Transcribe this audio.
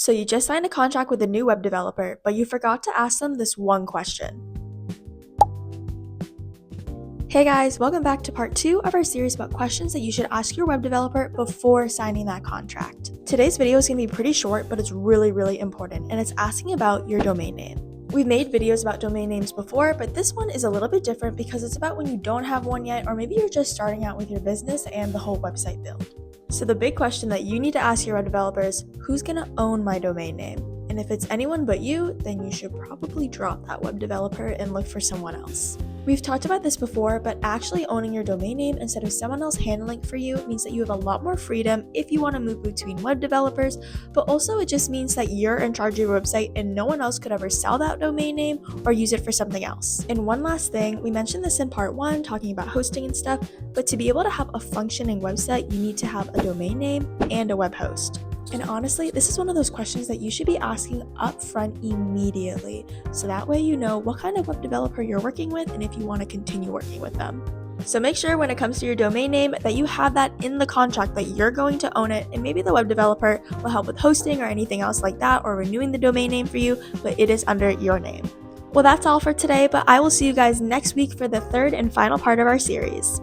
So you just signed a contract with a new web developer, but you forgot to ask them this one question. Hey guys, welcome back to part 2 of our series about questions that you should ask your web developer before signing that contract. Today's video is going to be pretty short, but it's really important, and it's asking about your domain name. We've made videos about domain names before, but this one is a little bit different because it's about when you don't have one yet, or maybe you're just starting out with your business and the whole website build. So the big question that you need to ask your web developer is, who's going to own my domain name? And if it's anyone but you, then you should probably drop that web developer and look for someone else. We've talked about this before, but actually owning your domain name instead of someone else handling it for you means that you have a lot more freedom if you want to move between web developers, but also it just means that you're in charge of your website and no one else could ever sell that domain name or use it for something else. And one last thing, we mentioned this in part 1, talking about hosting and stuff, but to be able to have a functioning website, you need to have a domain name and a web host. And honestly, this is one of those questions that you should be asking up front immediately, so that way you know what kind of web developer you're working with and if you want to continue working with them. So make sure when it comes to your domain name that you have that in the contract that you're going to own it, and maybe the web developer will help with hosting or anything else like that, or renewing the domain name for you, but it is under your name. Well, that's all for today, but I will see you guys next week for the third and final part of our series.